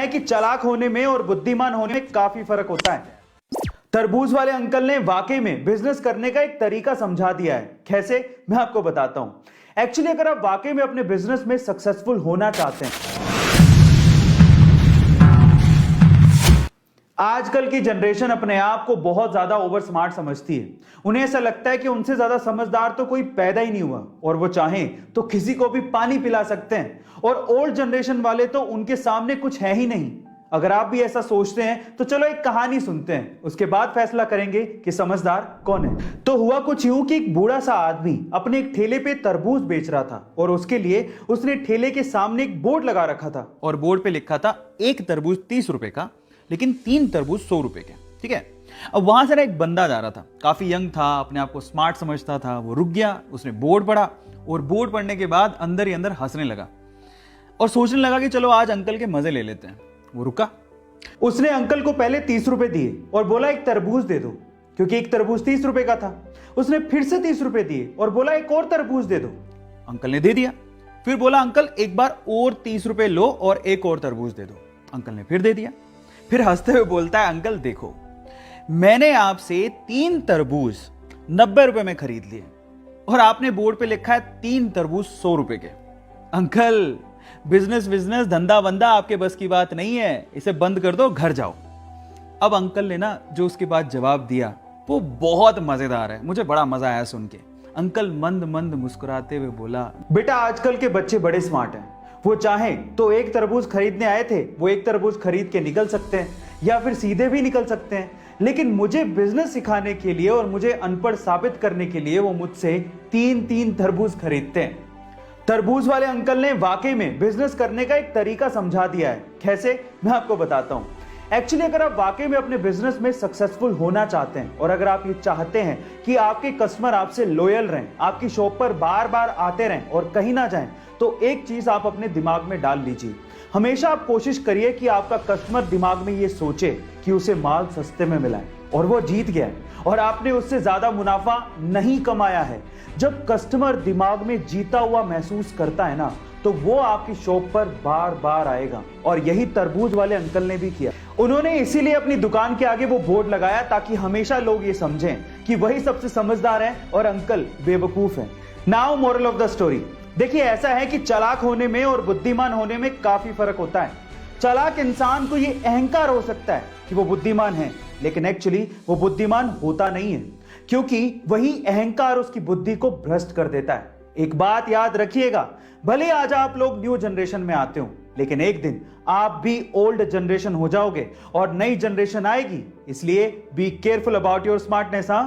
है कि चालाक होने में और बुद्धिमान होने में काफी फर्क होता है। तरबूज वाले अंकल ने वाकई में बिजनेस करने का एक तरीका समझा दिया है। कैसे, मैं आपको बताता हूं। एक्चुअली अगर आप वाकई में अपने बिजनेस में सक्सेसफुल होना चाहते हैं, आजकल की जनरेशन अपने आप को बहुत ज्यादा ओवर स्मार्ट समझती है। उन्हें ऐसा लगता है कि उनसे ज्यादा समझदार तो कोई पैदा ही नहीं हुआ और वो चाहें तो किसी को भी पानी पिला सकते हैं। और ओल्ड जनरेशन वाले तो उनके सामने कुछ है ही नहीं। अगर आप भी ऐसा सोचते हैं तो चलो एक कहानी सुनते हैं, उसके बाद फैसला करेंगे कि समझदार कौन है। तो हुआ कुछ यूं कि एक बूढ़ा सा आदमी अपने एक ठेले पे तरबूज बेच रहा था और उसके लिए उसने ठेले के सामने एक बोर्ड लगा रखा था और बोर्ड पे लिखा था एक तरबूज 30 रुपए का, लेकिन 3 तरबूज 100 रुपए के। ठीक है। अब वहां से ना एक बंदा जा रहा था, काफी यंग था, अपने आप को स्मार्ट समझता था। वो रुक गया, उसने बोर्ड पढ़ा और बोर्ड पढ़ने के बाद अंदर ही अंदर हंसने लगा और सोचने लगा कि चलो आज अंकल के मजे ले लेते हैं। वो रुका, उसने अंकल को पहले 30 रुपए दिए और बोला एक तरबूज दे दो, क्योंकि एक तरबूज 30 रुपए का था। उसने फिर से 30 रुपए दिए और बोला एक और तरबूज दे दो। अंकल ने दे दिया। फिर बोला अंकल एक बार और 30 रुपए लो और एक और तरबूज दे दो। अंकल ने फिर दे दिया। फिर हंसते हुए बोलता है अंकल देखो, मैंने आपसे 3 तरबूज 90 रुपए में खरीद लिए और आपने बोर्ड पे लिखा है 3 तरबूज 100 रुपए के। अंकल बिजनेस बिजनेस धंधा वंदा आपके बस की बात नहीं है, इसे बंद कर दो, घर जाओ। अब अंकल ने ना जो उसके बाद जवाब दिया वो बहुत मजेदार है, मुझे बड़ा मजा आया सुन के। अंकल मंद मंद मुस्कुराते हुए बोला, बेटा आजकल के बच्चे बड़े स्मार्ट हैं। वो चाहें तो एक तरबूज खरीदने आए थे, वो एक तरबूज खरीद के निकल सकते हैं या फिर सीधे भी निकल सकते हैं, लेकिन मुझे बिजनेस सिखाने के लिए और मुझे अनपढ़ साबित करने के लिए वो मुझसे 3-3 तरबूज खरीदते हैं। तरबूज वाले अंकल ने वाकई में बिजनेस करने का एक तरीका समझा दिया है। कैसे, मैं आपको बताता हूं। एक्चुअली अगर आप वाकई में अपने बिजनेस में सक्सेसफुल होना चाहते हैं और अगर आप ये चाहते हैं कि आपके कस्टमर आपसे लॉयल रहें, आपकी शॉप पर बार बार आते रहें और कहीं ना जाएं, तो एक चीज आप अपने दिमाग में डाल लीजिए। हमेशा आप कोशिश करिए कि आपका कस्टमर दिमाग में ये सोचे कि उसे माल सस्ते में मिला है और वो जीत गया है और आपने उससे ज्यादा मुनाफा नहीं कमाया है। जब कस्टमर दिमाग में जीता हुआ महसूस करता है ना, तो वो आपकी शॉप पर बार बार आएगा। और यही तरबूज वाले अंकल ने भी किया। उन्होंने इसीलिए अपनी दुकान के आगे वो बोर्ड लगाया ताकि हमेशा लोग ये समझें कि वही सबसे समझदार है और अंकल बेवकूफ है। Now moral of the story, देखिए ऐसा है कि चालाक होने में और बुद्धिमान होने में काफी फर्क होता है। चालाक इंसान को ये अहंकार हो सकता है कि वो बुद्धिमान है, लेकिन एक्चुअली वो बुद्धिमान होता नहीं है, क्योंकि वही अहंकार उसकी बुद्धि को भ्रष्ट कर देता है। एक बात याद रखिएगा, भले आज आप लोग न्यू जनरेशन में आते हो, लेकिन एक दिन आप भी ओल्ड जनरेशन हो जाओगे और नई जनरेशन आएगी। इसलिए be careful about your smartness. हाँ।